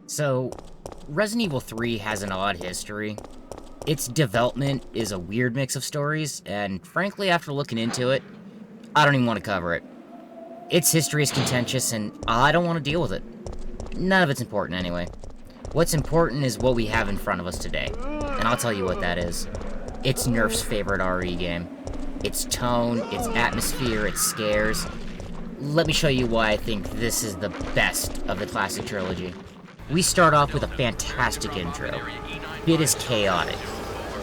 So, Resident Evil 3 has an odd history. Its development is a weird mix of stories, and frankly, after looking into it, I don't even want to cover it. Its history is contentious, and I don't want to deal with it. None of it's important anyway. What's important is what we have in front of us today, and I'll tell you what that is. It's Nerf's favorite RE game. Its tone, its atmosphere, its scares. Let me show you why I think this is the best of the classic trilogy. We start off with a fantastic intro. It is chaotic.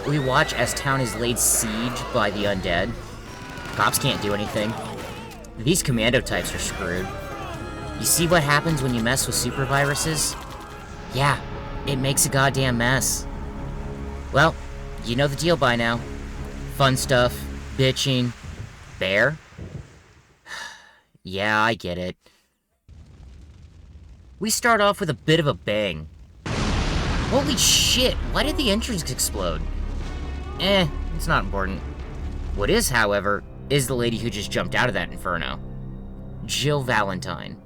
We watch as town is laid siege by the undead. Cops can't do anything. These commando types are screwed. You see what happens when you mess with super viruses? Yeah, it makes a goddamn mess. Well, you know the deal by now. Fun stuff, bitching, bear? Yeah, I get it. We start off with a bit of a bang. Holy shit, why did the entrance explode? It's not important. What is, however, is the lady who just jumped out of that inferno. Jill Valentine.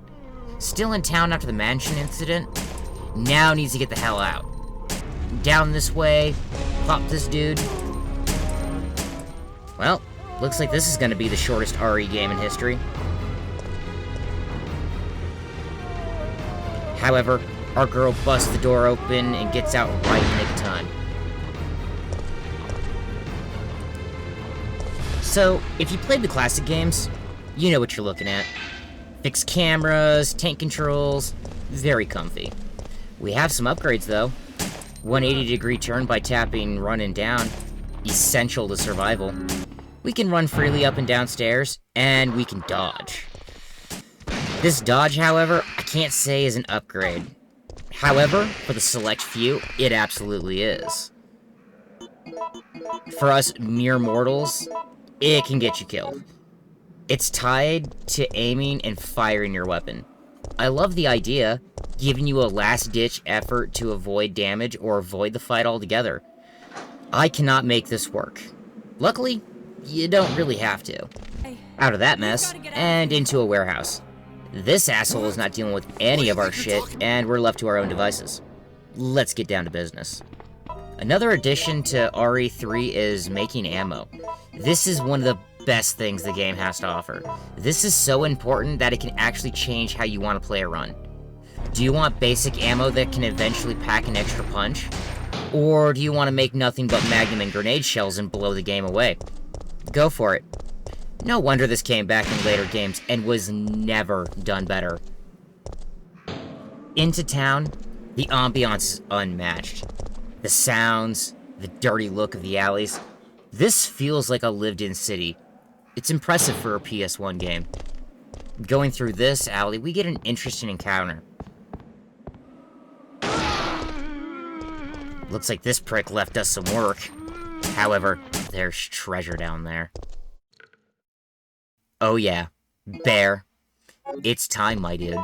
Still in town after the mansion incident, now needs to get the hell out. Down this way, pop this dude. Well, looks like this is gonna be the shortest RE game in history. However, our girl busts the door open and gets out right in the nick of time. So, if you played the classic games, you know what you're looking at. Fixed cameras, tank controls, very comfy. We have some upgrades though. 180-degree turn by tapping run and down, essential to survival. We can run freely up and down stairs, and we can dodge. This dodge, however, I can't say is an upgrade. However, for the select few, it absolutely is. For us mere mortals, it can get you killed. It's tied to aiming and firing your weapon. I love the idea, giving you a last-ditch effort to avoid damage or avoid the fight altogether. I cannot make this work. Luckily, you don't really have to. Out of that mess, and into a warehouse. This asshole is not dealing with any of our shit, and we're left to our own devices. Let's get down to business. Another addition to RE3 is making ammo. This is one of the best things the game has to offer. This is so important that it can actually change how you want to play a run. Do you want basic ammo that can eventually pack an extra punch? Or do you want to make nothing but magnum and grenade shells and blow the game away? Go for it. No wonder this came back in later games and was never done better. Into town, the ambiance is unmatched. The sounds, the dirty look of the alleys. This feels like a lived-in city. It's impressive for a PS1 game. Going through this alley, we get an interesting encounter. Looks like this prick left us some work. However, there's treasure down there. Oh yeah, bear. It's time, my dude.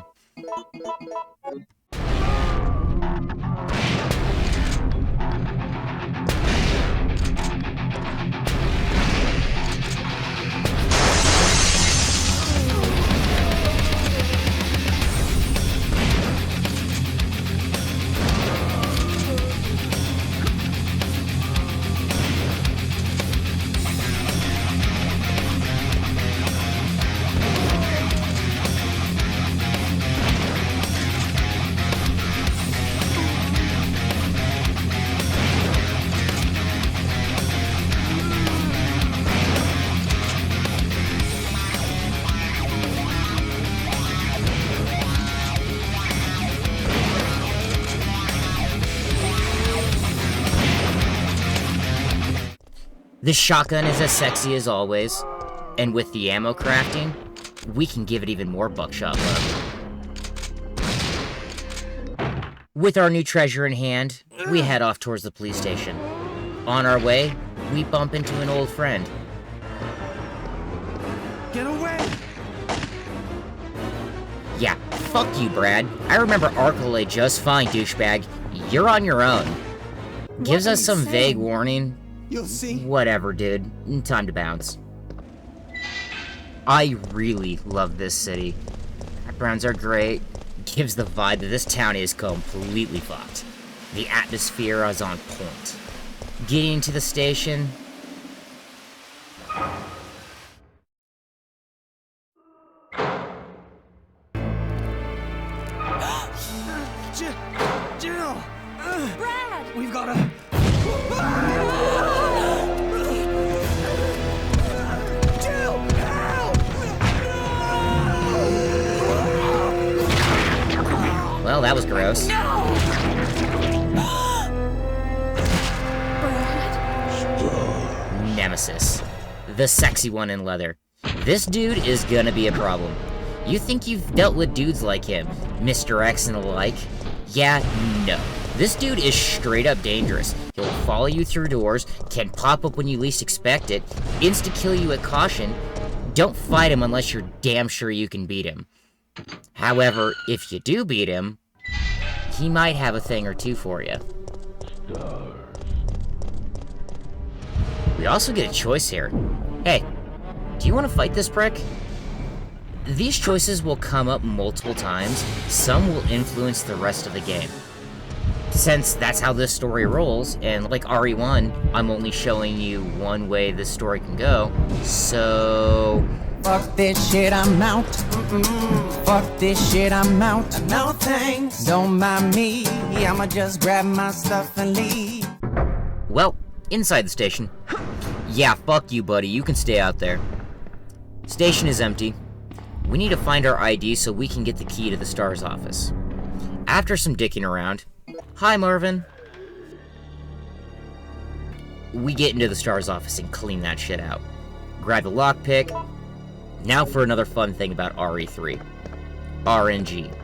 This shotgun is as sexy as always, and with the ammo crafting, we can give it even more buckshot love. With our new treasure in hand, we head off towards the police station. On our way, we bump into an old friend. Get away! Yeah, fuck you, Brad. I remember Arcole just fine, douchebag. You're on your own. Gives us some vague warning. You'll see. Whatever, dude. Time to bounce. I really love this city. Backgrounds are great. Gives the vibe that this town is completely fucked. The atmosphere is on point. Getting to the station... Jill! Brad! We've got to... Jill! Help! Well, that was gross. Brad? Nemesis. The sexy one in leather. This dude is gonna be a problem. You think you've dealt with dudes like him, Mr. X and the like? Yeah, no. This dude is straight up dangerous. He'll follow you through doors, can pop up when you least expect it, insta-kill you at caution. Don't fight him unless you're damn sure you can beat him. However, if you do beat him, he might have a thing or two for you. We also get a choice here. Hey, do you want to fight this prick? These choices will come up multiple times. Some will influence the rest of the game. Since that's how this story rolls, and like RE1, I'm only showing you one way this story can go, so... Fuck this shit, I'm out. Fuck this shit, I'm out. No thanks. Don't mind me. I'ma just grab my stuff and leave. Well, inside the station. Yeah, fuck you, buddy. You can stay out there. Station is empty. We need to find our ID so we can get the key to the STARS office. After some dicking around... Hi, Marvin. We get into the STARS office and clean that shit out. Grab the lockpick. Now for another fun thing about RE3. RNG.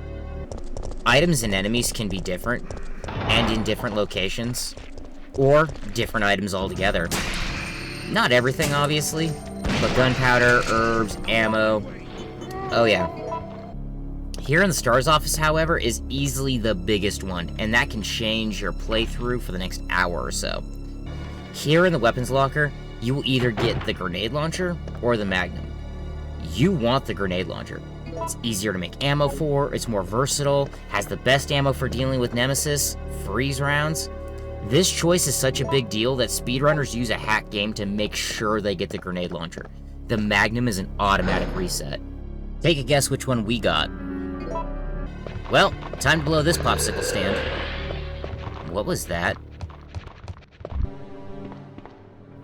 Items and enemies can be different, and in different locations, or different items altogether. Not everything, obviously, but gunpowder, herbs, ammo... Oh yeah. Here in the STARS office, however, is easily the biggest one, and that can change your playthrough for the next hour or so. Here in the weapons locker, you will either get the grenade launcher or the Magnum. You want the grenade launcher. It's easier to make ammo for, it's more versatile, has the best ammo for dealing with Nemesis, freeze rounds. This choice is such a big deal that speedrunners use a hack game to make sure they get the grenade launcher. The Magnum is an automatic reset. Take a guess which one we got. Well, time to blow this popsicle stand. What was that?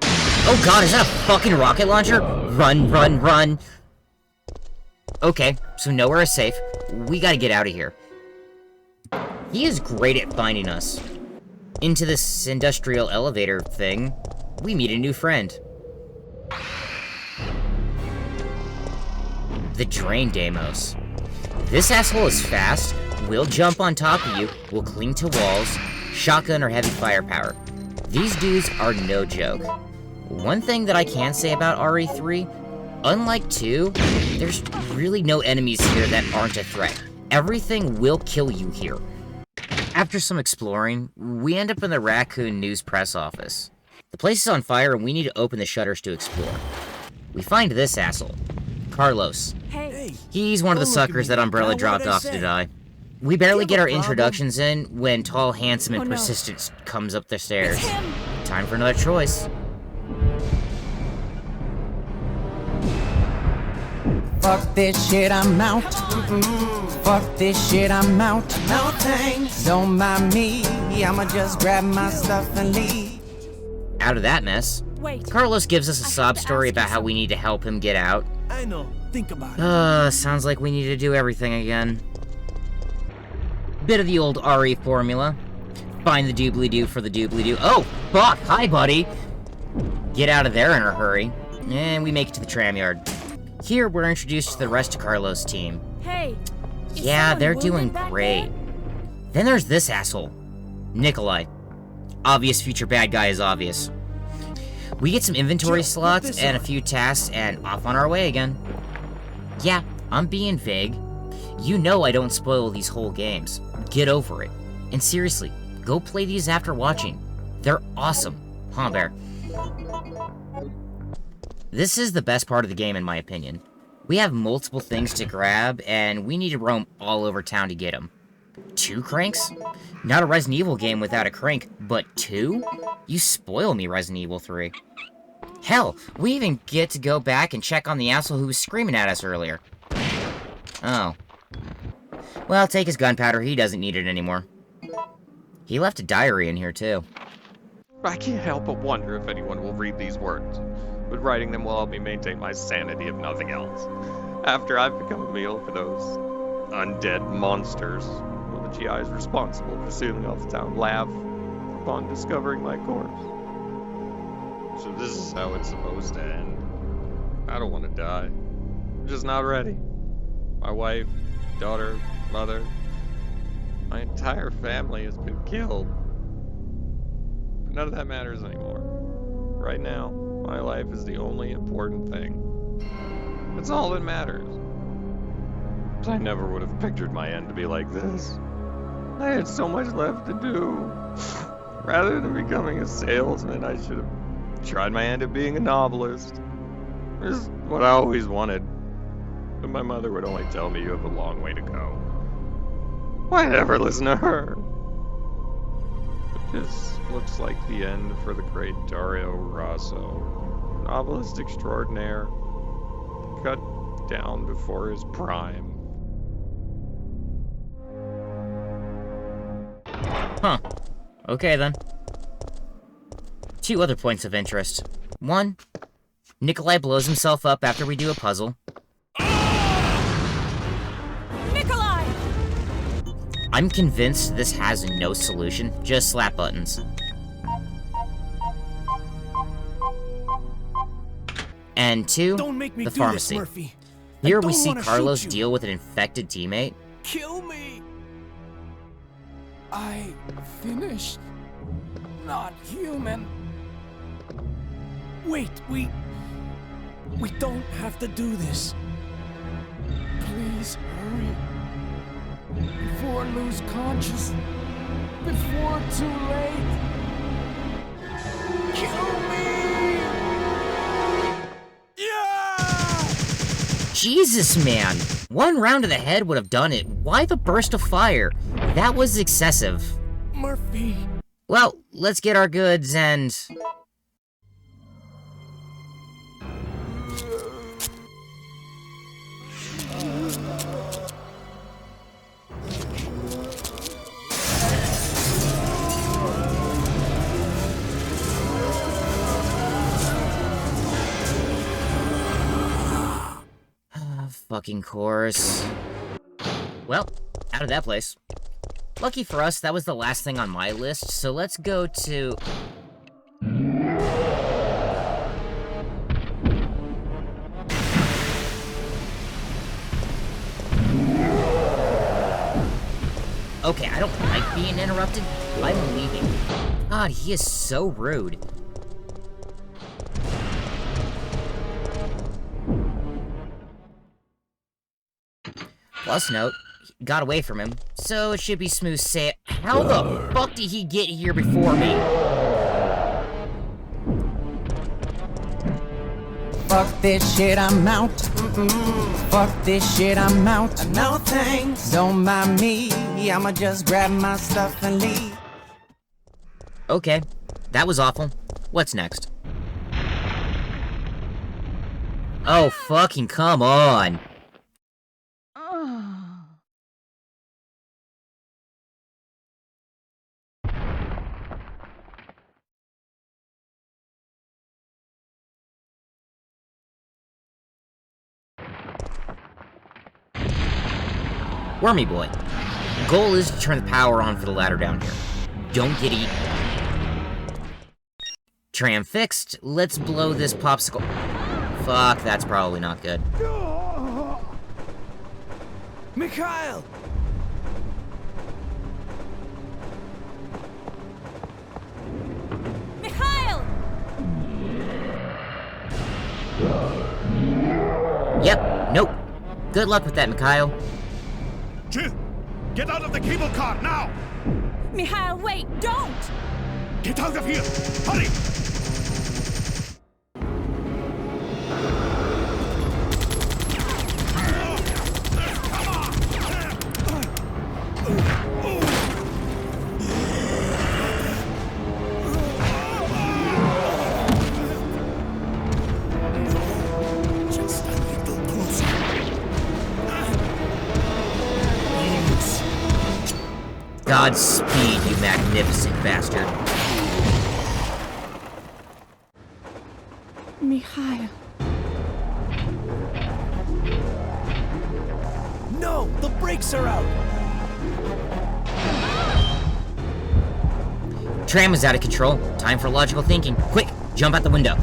Oh god, is that a fucking rocket launcher? Run, run, run! Okay, so nowhere is safe. We gotta get out of here. He is great at finding us. Into this industrial elevator thing, we meet a new friend. The Drain Deimos. This asshole is fast, will jump on top of you, will cling to walls, shotgun or heavy firepower. These dudes are no joke. One thing that I can say about RE3, unlike 2, there's really no enemies here that aren't a threat. Everything will kill you here. After some exploring, we end up in the Raccoon News press office. The place is on fire and we need to open the shutters to explore. We find this asshole, Carlos. Hey. He's one of the suckers that Umbrella dropped off to die. We barely get our introductions in when tall, handsome, and persistent comes up the stairs. It's him. Time for another choice. Fuck this shit, I'm out. Fuck this shit, I'm out. No thanks. Don't mind me. I'ma just grab my stuff and leave. Out of that mess, Wait. Carlos gives us a I have sob to story ask you about how we need to help him get out. I know. Think about it. Sounds like we need to do everything again. Bit of the old RE formula. Find the doobly-doo for the doobly-doo. Oh, fuck! Hi, buddy! Get out of there in a hurry. And we make it to the tram yard. Here, we're introduced to the rest of Carlos' team. Hey. is Yeah, someone they're wounded doing back great. there? Then there's this asshole. Nikolai. Obvious future bad guy is obvious. We get some inventory Jill, look slots this and a up. few tasks, and off on our way again. Yeah, I'm being vague. You know I don't spoil these whole games. Get over it. And seriously, go play these after watching. They're awesome. Huh, Bear? This is the best part of the game in my opinion. We have multiple things to grab, and we need to roam all over town to get them. 2 cranks? Not a Resident Evil game without a crank, but 2? You spoil me, Resident Evil 3. Hell, we even get to go back and check on the asshole who was screaming at us earlier. Oh. Well, take his gunpowder, he doesn't need it anymore. He left a diary in here, too. I can't help but wonder if anyone will read these words, but writing them will help me maintain my sanity if nothing else. After I've become a meal for those undead monsters, will the GIs responsible for sealing off the town laugh upon discovering my corpse? So this is how it's supposed to end. I don't want to die. I'm just not ready. My wife, daughter, mother, my entire family has been killed. But none of that matters anymore. Right now, my life is the only important thing. That's all that matters. But I never would have pictured my end to be like this. I had so much left to do. Rather than becoming a salesman, I should have tried my hand at being a novelist. This is what I always wanted. But my mother would only tell me you have a long way to go. Why'd I ever listen to her? But this looks like the end for the great Dario Rosso, novelist extraordinaire, cut down before his prime. Huh. Okay, then. 2 other points of interest. 1, Nikolai blows himself up after we do a puzzle. Nikolai! I'm convinced this has no solution, just slap buttons. And 2, Don't make me the do pharmacy. this, Murphy. Here I we don't see wanna Carlos shoot you. deal with an infected teammate. Kill me. I finished. Not human. Wait, we don't have to do this. Please hurry. Before I lose conscious. Before too late. Kill me! Yeah! Jesus, man! 1 round to the head would have done it. Why the burst of fire? That was excessive. Murphy. Well, let's get our goods and... fucking course. Well, out of that place. Lucky for us, that was the last thing on my list, so let's go to... Okay, I don't like being interrupted. I'm leaving. God, he is so rude. Plus note, got away from him, so it should be smooth say. How the fuck did he get here before me? Fuck this shit, I'm out. Fuck this shit, I'm out. No thanks. Don't mind me. I'ma just grab my stuff and leave. Okay, that was awful. What's next? Oh, fucking come on. Wormy boy. Goal is to turn the power on for the ladder down here. Don't get eaten. Tram fixed. Let's blow this popsicle. Fuck, that's probably not good. Mikhail! Mikhail! Yep, nope. Good luck with that, Mikhail. Jill, get out of the cable car now! Mikhail, wait, don't! Get out of here! Hurry! Godspeed, you magnificent bastard. Mikhail. No, the brakes are out. Tram is out of control. Time for logical thinking. Quick, jump out the window.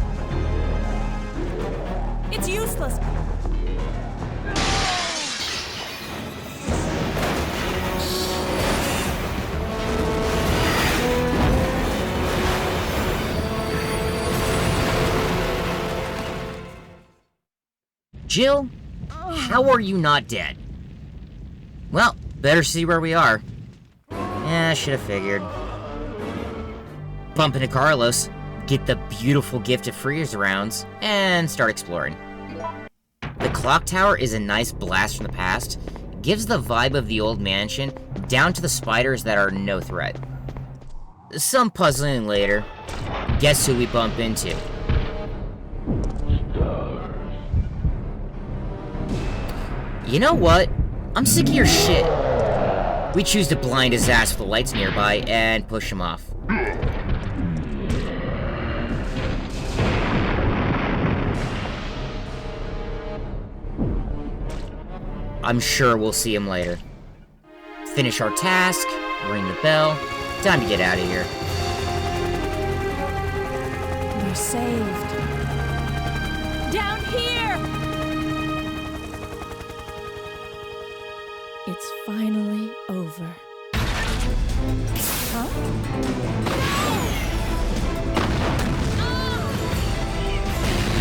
It's useless. Jill, how are you not dead? Well, better see where we are. Yeah, I should have figured. Bump into Carlos, get the beautiful gift of freeze rounds, and start exploring. The clock tower is a nice blast from the past, gives the vibe of the old mansion, down to the spiders that are no threat. Some puzzling later. Guess who we bump into? You know what? I'm sick of your shit. We choose to blind his ass with the lights nearby and push him off. I'm sure we'll see him later. Finish our task, ring the bell, time to get out of here. We're saved. Down here! It's finally over. Huh?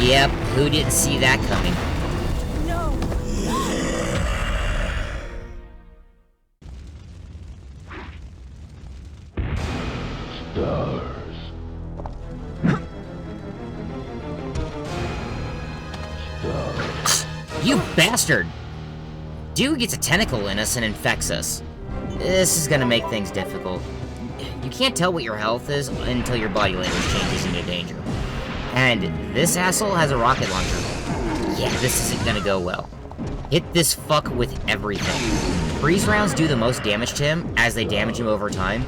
Yep, who didn't see that coming? No! You bastard! Dude gets a tentacle in us and infects us. This is gonna make things difficult. You can't tell what your health is until your body language changes into danger. And this asshole has a rocket launcher. Yeah, this isn't gonna go well. Hit this fuck with everything. Freeze rounds do the most damage to him as they damage him over time.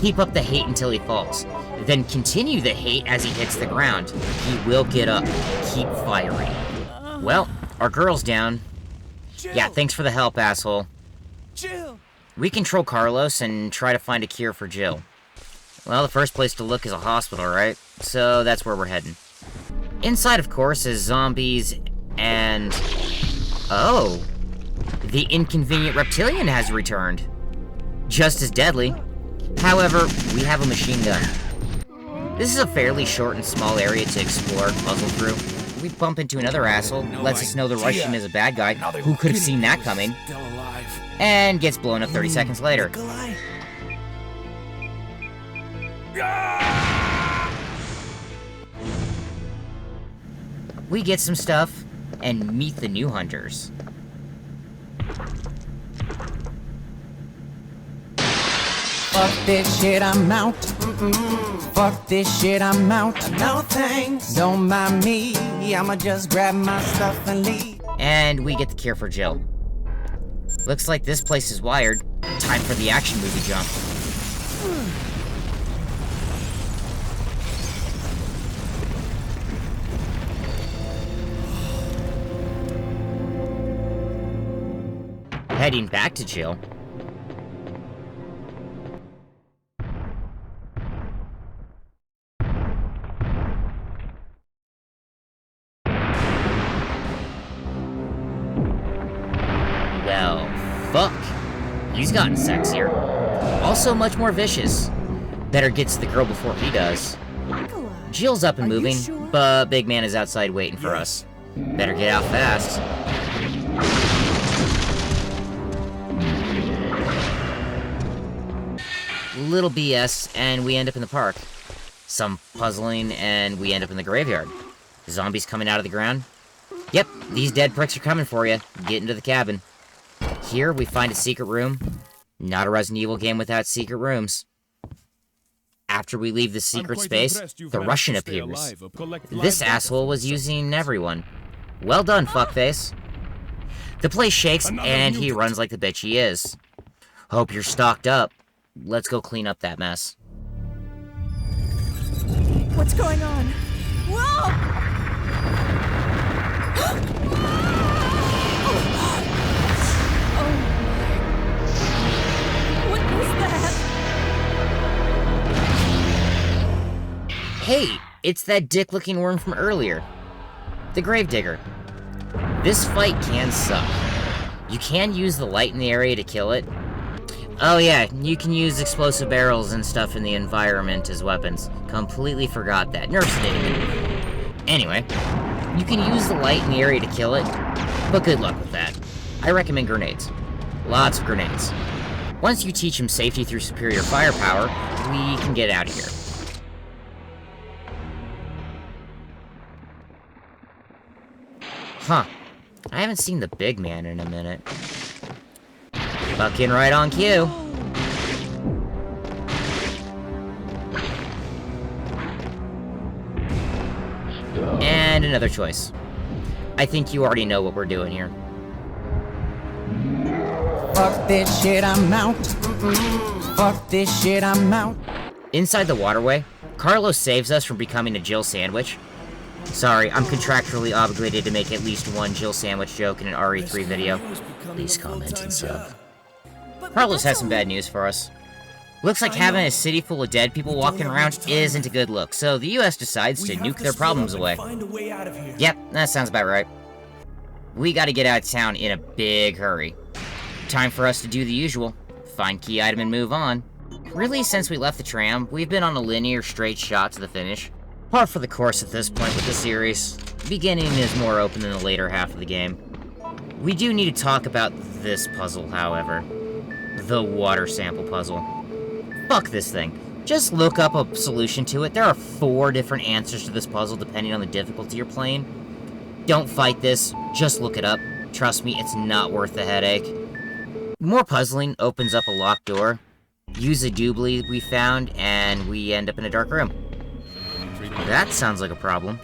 Keep up the hate until he falls. Then continue the hate as he hits the ground. He will get up. Keep firing. Well, our girl's down. Jill! Yeah, thanks for the help, asshole. Jill! We control Carlos and try to find a cure for Jill. Well, the first place to look is a hospital, right? So that's where we're heading. Inside, of course, is zombies and... Oh! The inconvenient reptilian has returned. Just as deadly. However, we have a machine gun. This is a fairly short and small area to explore and puzzle through. We bump into another asshole, lets us know the Russian is a bad guy, who could have seen that coming, Still alive. and gets blown up 30 seconds later. Nikolai. We get some stuff, and meet the new hunters. Fuck this shit, I'm out. Fuck this shit, I'm out. No thanks. Don't mind me. I'ma just grab my stuff and leave. And we get the cure for Jill. Looks like this place is wired. Time for the action movie jump. Heading back to Jill. Well, fuck. He's gotten sexier. Also much more vicious. Better get to the girl before he does. Nikolai. Jill's up and Are you moving, sure? but Big Man is outside waiting for us. Better get out fast. Little BS, and we end up in the park. Some puzzling, and we end up in the graveyard. Zombies coming out of the ground. Yep, these dead pricks are coming for you. Get into the cabin. Here, we find a secret room. Not a Resident Evil game without secret rooms. After we leave the secret space, the Russian appears. This asshole was using everyone. Well done, fuckface. The place shakes, and he runs like the bitch he is. Hope you're stocked up. let's go clean up that mess. What's going on? Whoa! Oh. What was that? Hey, it's that dick-looking worm from earlier. The Gravedigger. This fight can suck. You can use the light in the area to kill it. Oh yeah, you can use explosive barrels and stuff in the environment as weapons. Completely forgot that. Nerf's an idiot. Anyway, you can use the light in the area to kill it, but good luck with that. I recommend grenades. Lots of grenades. Once you teach him safety through superior firepower, we can get out of here. Huh. I haven't seen the big man in a minute. Fucking right on cue. And another choice. I think you already know what we're doing here. Fuck this shit, I'm out. Fuck this shit, I'm out. Inside the waterway, Carlos saves us from becoming a Jill sandwich. Sorry, I'm contractually obligated to make at least one Jill sandwich joke in an RE3 video. Please comment and sub. Carlos has some bad news for us. Looks like having a city full of dead people walking around isn't a good look, so the US decides to nuke their problems away. Yep, that sounds about right. We gotta get out of town in a big hurry. Time for us to do the usual. Find key item and move on. Really, since we left the tram, we've been on a linear straight shot to the finish. Par for the course at this point with the series. The beginning is more open than the later half of the game. We do need to talk about this puzzle, however. The water sample puzzle. Fuck this thing. Just look up a solution to it. There are 4 different answers to this puzzle depending on the difficulty you're playing. Don't fight this, just look it up. Trust me, it's not worth the headache. More puzzling opens up a locked door. Use a doobly we found, and we end up in a dark room. That sounds like a problem.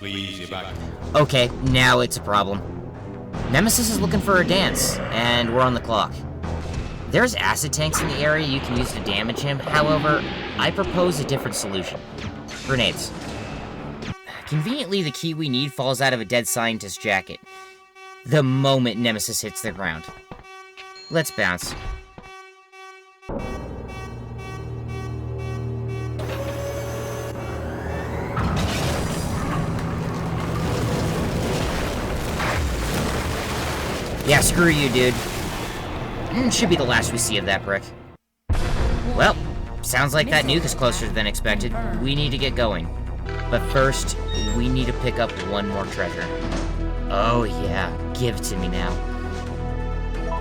Okay, now it's a problem. Nemesis is looking for a dance, and we're on the clock. There's acid tanks in the area you can use to damage him, however, I propose a different solution. Grenades. Conveniently, the key we need falls out of a dead scientist's jacket. The moment Nemesis hits the ground. Let's bounce. Yeah, screw you, dude. Should be the last we see of that brick. Well, sounds like that nuke is closer than expected. We need to get going. But first, we need to pick up one more treasure. Oh yeah, give it to me now.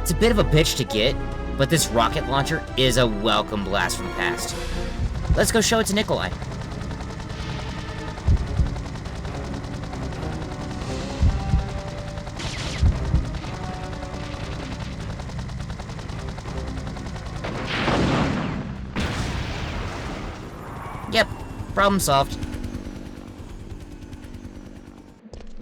It's a bit of a bitch to get, but this rocket launcher is a welcome blast from the past. Let's go show it to Nikolai. Yep, problem solved.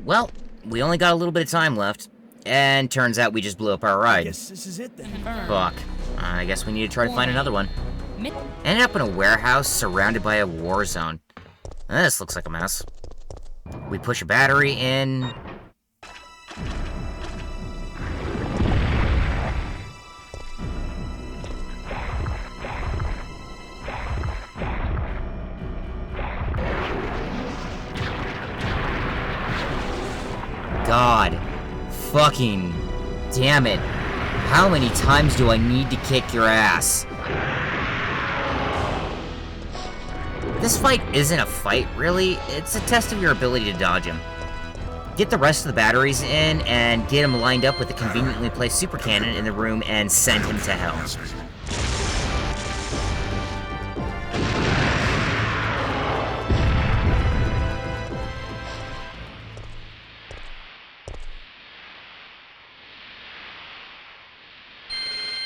Well, we only got a little bit of time left, and turns out we just blew up our ride. Guess this is it then. Fuck. I guess we need to try to find another one. Ended up in a warehouse surrounded by a war zone. This looks like a mess. We push a battery in. God. Fucking damn it. How many times do I need to kick your ass? This fight isn't a fight, really. It's a test of your ability to dodge him. Get the rest of the batteries in, and get him lined up with a conveniently placed super cannon in the room and send him to hell.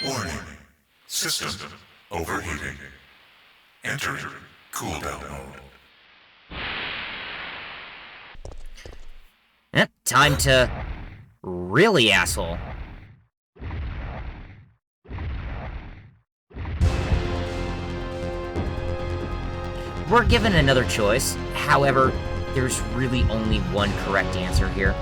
Warning. System overheating. Enter cooldown mode. Yep, time to really asshole. We're given another choice. However, there's really only one correct answer here.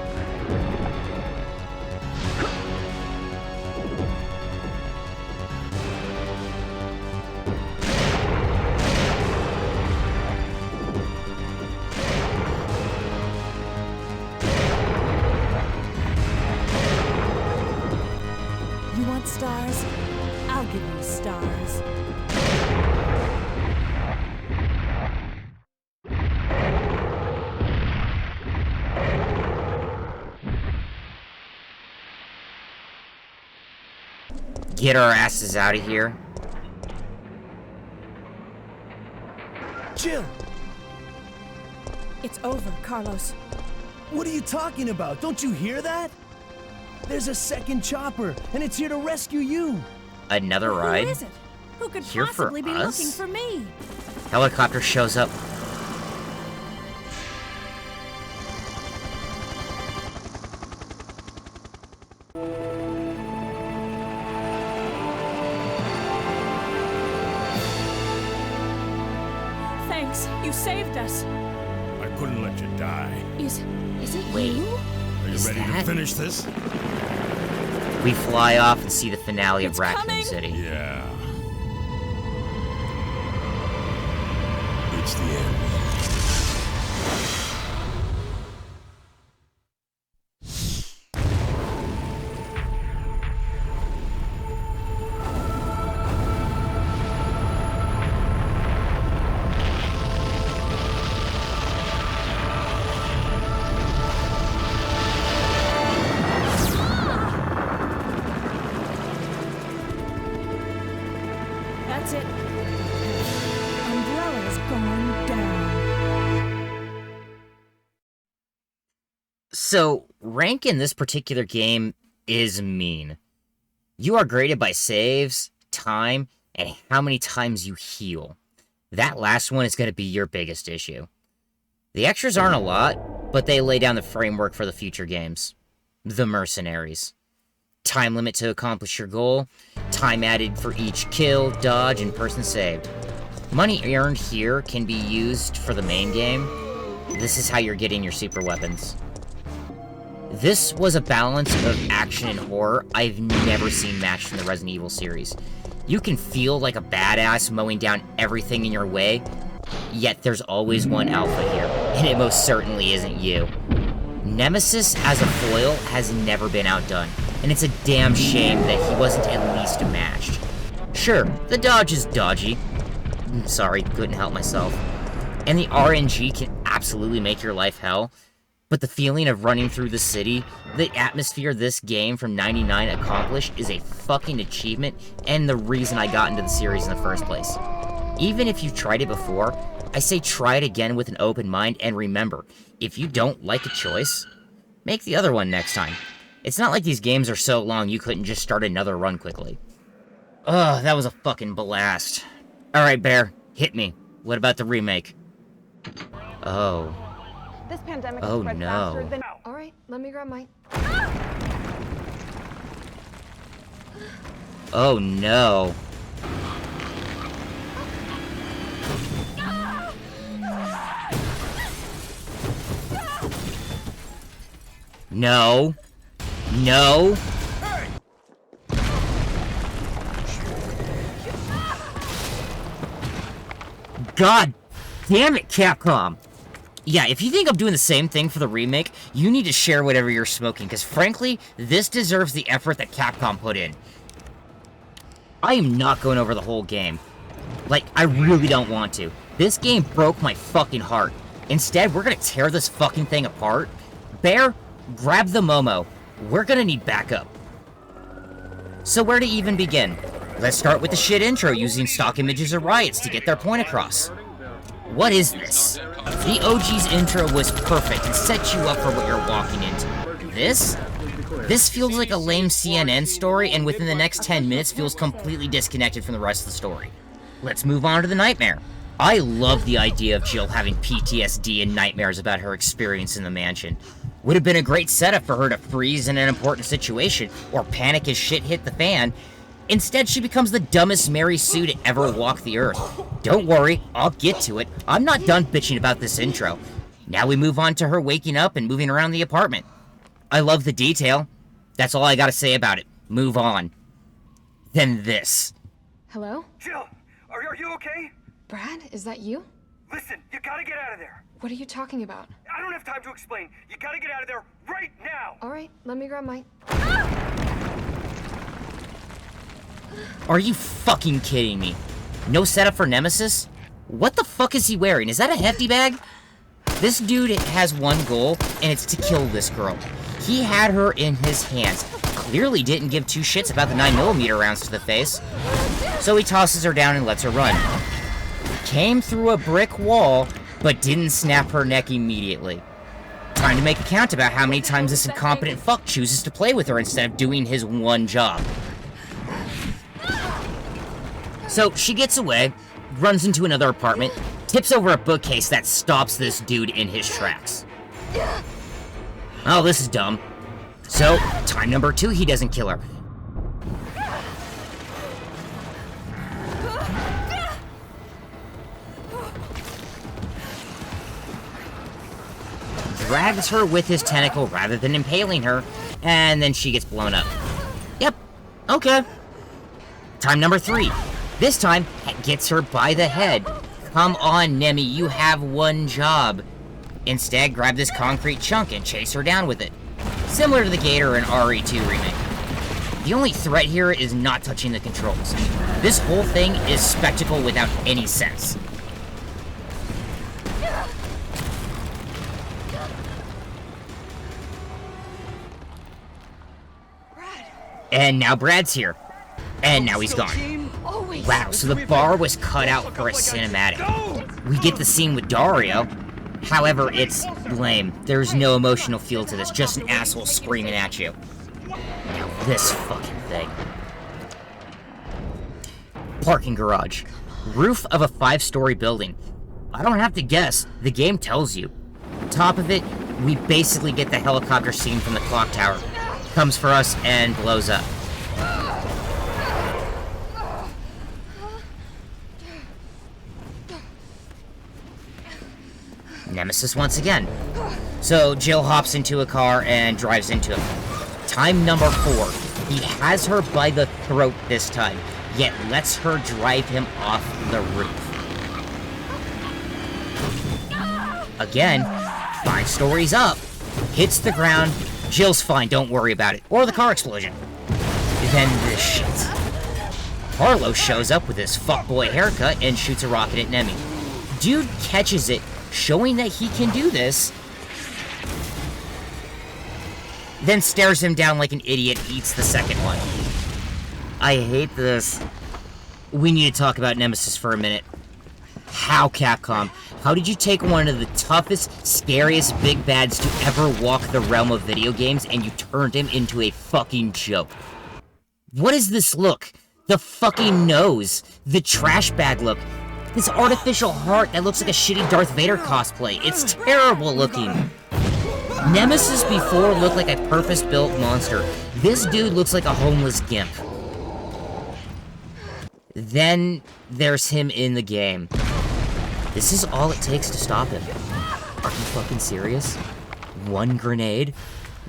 You want stars? I'll give you stars. Get our asses out of here. Jill, It's over, Carlos. what are you talking about? Don't you hear that? There's a second chopper, and it's here to rescue you. Another ride? Who is it? Who could Here for possibly be us? looking for me? Helicopter shows up. Thanks, you saved us. I couldn't let you die. Is it Wait. you? Are you Is ready that- to finish this? We fly off and see the finale of It's Raccoon coming. City. Yeah. It's the end. That's it. Umbrella's going down. So, rank in this particular game is mean. You are graded by saves, time, and how many times you heal. That last one is going to be your biggest issue. The extras aren't a lot, but they lay down the framework for the future games. The Mercenaries. Time limit to accomplish your goal, time added for each kill, dodge, and person saved. Money earned here can be used for the main game. This is how you're getting your super weapons. This was a balance of action and horror I've never seen matched in the Resident Evil series. You can feel like a badass mowing down everything in your way, yet there's always one alpha here, and it most certainly isn't you. Nemesis as a foil has never been outdone, and it's a damn shame that he wasn't at least matched. Sure, the dodge is dodgy. Sorry, couldn't help myself. And the RNG can absolutely make your life hell, but the feeling of running through the city, the atmosphere this game from 99 accomplished is a fucking achievement, and the reason I got into the series in the first place. Even if you've tried it before, I say try it again with an open mind, and remember, if you don't like a choice, make the other one next time. It's not like these games are so long you couldn't just start another run quickly. Ugh, that was a fucking blast. Alright, Bear, hit me. What about the remake? Oh. This pandemic Oh, has spread no. faster than. All right, let me grab mine. Oh no. No. No. God damn it, Capcom. Yeah, if you think I'm doing the same thing for the remake, you need to share whatever you're smoking, because frankly, this deserves the effort that Capcom put in. I am not going over the whole game. Like, I really don't want to. This game broke my fucking heart. Instead, we're gonna tear this fucking thing apart. Bear, grab the Momo. We're gonna need backup. So where to even begin? Let's start with the shit intro using stock images of riots to get their point across. What is this? The OG's intro was perfect and set you up for what you're walking into. This? This feels like a lame CNN story, and within the next 10 minutes feels completely disconnected from the rest of the story. Let's move on to the nightmare. I love the idea of Jill having PTSD and nightmares about her experience in the mansion. Would have been a great setup for her to freeze in an important situation, or panic as shit hit the fan, Instead, she becomes the dumbest Mary Sue to ever walk the earth. Don't worry, I'll get to it. I'm not done bitching about this intro. Now we move on to her waking up and moving around the apartment. I love the detail. That's all I gotta say about it. Move on. Then this. Hello? Jill, are you okay? Brad, is that you? Listen, you gotta get out of there. What are you talking about? I don't have time to explain. You gotta get out of there right now. All right, let me grab my... Are you fucking kidding me? No setup for Nemesis? What the fuck is he wearing? Is that a hefty bag? This dude has one goal, and it's to kill this girl. He had her in his hands. Clearly didn't give two shits about the 9mm rounds to the face. So he tosses her down and lets her run. Came through a brick wall, but didn't snap her neck immediately. Time to make a count about how many times this incompetent fuck chooses to play with her instead of doing his one job. So she gets away, runs into another apartment, tips over a bookcase that stops this dude in his tracks. Oh, this is dumb. So, time number 2, he doesn't kill her. Drags her with his tentacle rather than impaling her, and then she gets blown up. Yep, okay. Time number 3. This time, gets her by the head. Come on, Nemi, you have one job. Instead, grab this concrete chunk and chase her down with it. Similar to the Gator in RE2 Remake. The only threat here is not touching the controls. This whole thing is spectacle without any sense. And now Brad's here. And now he's gone. Wow, so the bar was cut out for a cinematic. We get the scene with Dario. However, it's lame. There's no emotional feel to this, just an asshole screaming at you. Now this fucking thing. Parking garage. Roof of a 5-story building. I don't have to guess, the game tells you. Top of it, we basically get the helicopter scene from the clock tower. Comes for us and blows up. Nemesis once again. So Jill hops into a car and drives into him. Time number 4. He has her by the throat this time, yet lets her drive him off the roof. Again, 5 stories up. Hits the ground. Jill's fine, don't worry about it. Or the car explosion. Then this shit. Harlow shows up with his fuckboy haircut and shoots a rocket at Nemi. Dude catches it, showing that he can do this, then stares him down like an idiot, eats the second one. I hate this. We need to talk about Nemesis for a minute. How, Capcom? How did you take one of the toughest, scariest big bads to ever walk the realm of video games and you turned him into a fucking joke? What is this look? The fucking nose. The trash bag look. This artificial heart that looks like a shitty Darth Vader cosplay. It's terrible looking. Nemesis before looked like a purpose-built monster. This dude looks like a homeless gimp. Then there's him in the game. This is all it takes to stop him. Are you fucking serious? 1 grenade?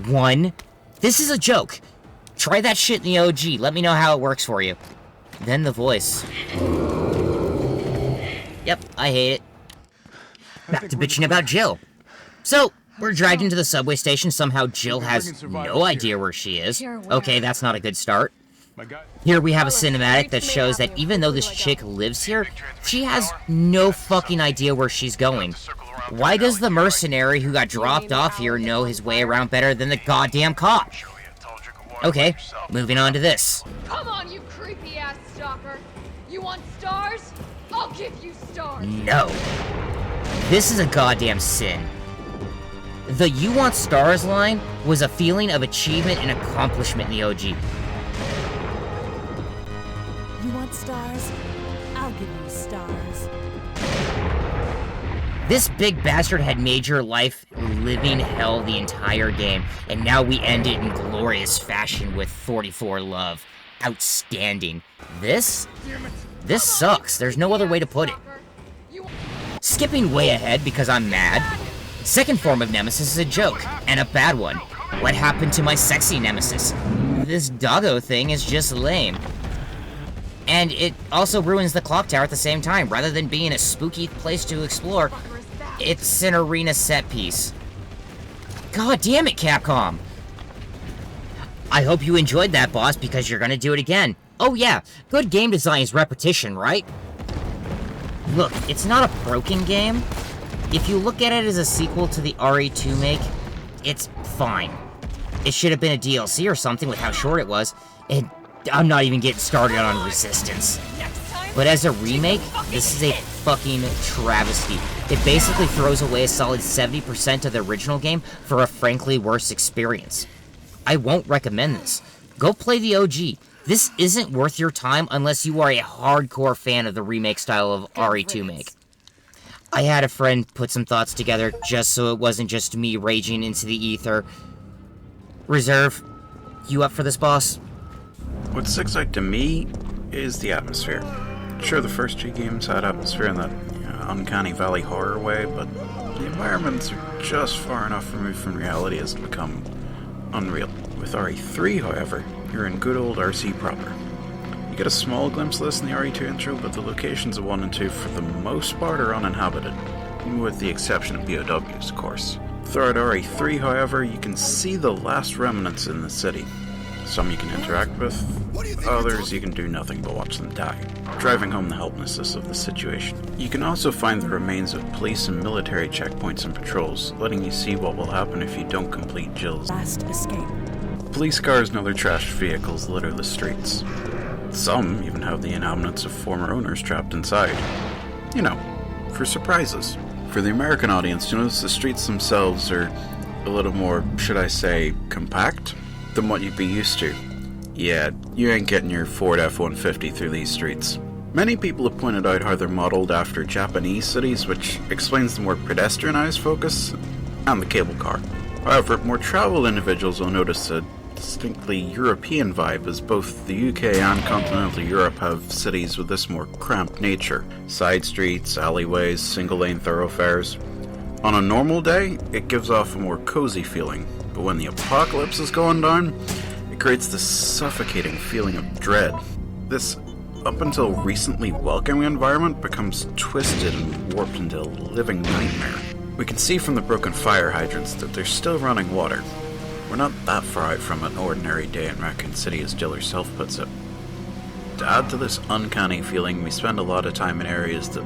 1? This is a joke. Try that shit in the OG. Let me know how it works for you. Then the voice. Yep, I hate it. Back to bitching about Jill. So, we're dragged into the subway station. Somehow Jill has no idea where she is. Okay, that's not a good start. Here we have a cinematic that shows that even though this chick lives here, she has no fucking idea where she's going. Why does the mercenary who got dropped off here know his way around better than the goddamn cop? Okay, moving on to this. Come on, you creepy-ass stalker. You want stars? I'll give you stars. No. This is a goddamn sin. The "you want stars" line was a feeling of achievement and accomplishment in the OG. You want stars? I'll give you stars. This big bastard had made your life living hell the entire game, and now we end it in glorious fashion with 44 love. outstanding. This sucks. There's no other way to put it. Skipping way ahead because I'm mad. Second form of Nemesis is a joke, and a bad one. What happened to my sexy Nemesis? This doggo thing is just lame. And it also ruins the clock tower at the same time. Rather than being a spooky place to explore, it's an arena set piece. God damn it, Capcom! I hope you enjoyed that, boss, because you're gonna do it again. Oh yeah, good game design is repetition, right? Look, it's not a broken game. If you look at it as a sequel to the RE3make, it's fine. It should have been a DLC or something with how short it was, and I'm not even getting started on Resistance. But as a remake, this is a fucking travesty. It basically throws away a solid 70% of the original game for a frankly worse experience. I won't recommend this. Go play the OG. This isn't worth your time unless you are a hardcore fan of the remake style of RE3make. I had a friend put some thoughts together just so it wasn't just me raging into the ether. Reserve, you up for this, boss? What sticks out to me is the atmosphere. Sure, the first two games had atmosphere in that uncanny valley horror way, but the environments are just far enough removed from reality as to become unreal. With RE3, however, you're in good old RC proper. You get a small glimpse of this in the RE2 intro, but the locations of 1 and 2 for the most part are uninhabited, with the exception of POWs, of course. Throughout RE3, however, you can see the last remnants in the city. Some you can interact with, others you can do nothing but watch them die, driving home the helplessness of the situation. You can also find the remains of police and military checkpoints and patrols, letting you see what will happen if you don't complete Jill's Last escape. Police cars and other trashed vehicles litter the streets. Some even have the inhabitants of former owners trapped inside. You know, for surprises. For the American audience, you notice the streets themselves are a little more, should I say, compact than what you'd be used to. Yeah, you ain't getting your Ford F-150 through these streets. Many people have pointed out how they're modeled after Japanese cities, which explains the more pedestrianized focus and the cable car. However, more traveled individuals will notice a distinctly European vibe, as both the UK and continental Europe have cities with this more cramped nature. Side streets, alleyways, single-lane thoroughfares. On a normal day, it gives off a more cozy feeling, but when the apocalypse is going down, it creates this suffocating feeling of dread. This, up until recently welcoming environment, becomes twisted and warped into a living nightmare. We can see from the broken fire hydrants that they're still running water. We're not that far out from an ordinary day in Raccoon City, as Jill herself puts it. To add to this uncanny feeling, we spend a lot of time in areas that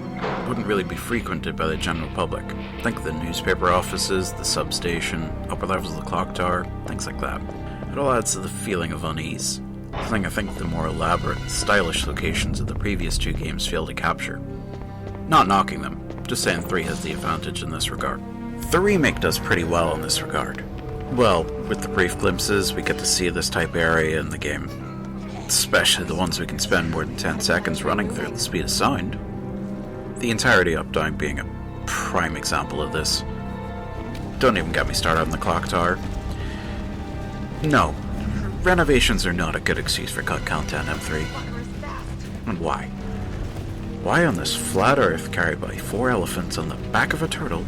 wouldn't really be frequented by the general public. Think of the newspaper offices, the substation, upper levels of the clock tower, things like that. It all adds to the feeling of unease, something I think the more elaborate and stylish locations of the previous two games fail to capture. Not knocking them, just saying 3 has the advantage in this regard. The remake does pretty well in this regard. Well, with the brief glimpses we get to see of this type of area in the game. Especially the ones we can spend more than 10 seconds running through at the speed of sound. The entirety of Uptown being a prime example of this. Don't even get me started on the clock tower. No, renovations are not a good excuse for cut content in M3. And why? Why on this flat earth carried by 4 elephants on the back of a turtle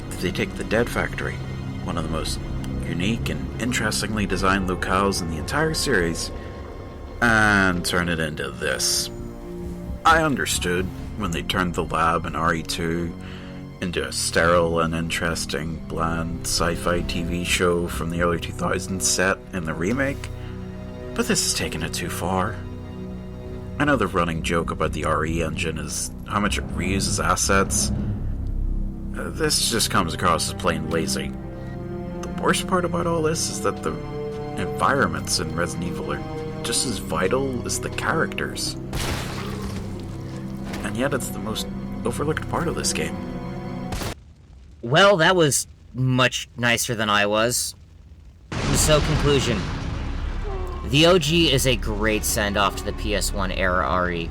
did they take the Dead Factory, one of the most unique and interestingly designed locales in the entire series, and turn it into this? I understood when they turned the lab in RE2 into a sterile and interesting, bland sci-fi TV show from the early 2000s set in the remake, but this is taking it too far. I know the running joke about the RE engine is how much it reuses assets. This just comes across as plain lazy. The worst part about all this is that the environments in Resident Evil are just as vital as the characters. And yet it's the most overlooked part of this game. Well, that was much nicer than I was. So, conclusion. The OG is a great send-off to the PS1 era RE.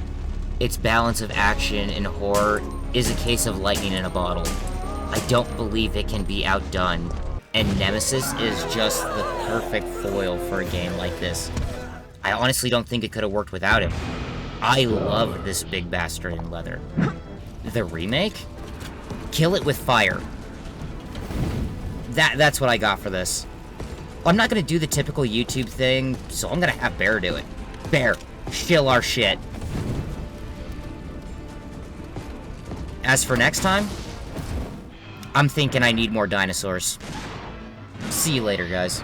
Its balance of action and horror is a case of lightning in a bottle. I don't believe it can be outdone, and Nemesis is just the perfect foil for a game like this. I honestly don't think it could have worked without him. I love this big bastard in leather. The remake? Kill it with fire. That's what I got for this. I'm not gonna do the typical YouTube thing, so I'm gonna have Bear do it. Bear, shill our shit. As for next time, I'm thinking I need more dinosaurs. See you later, guys.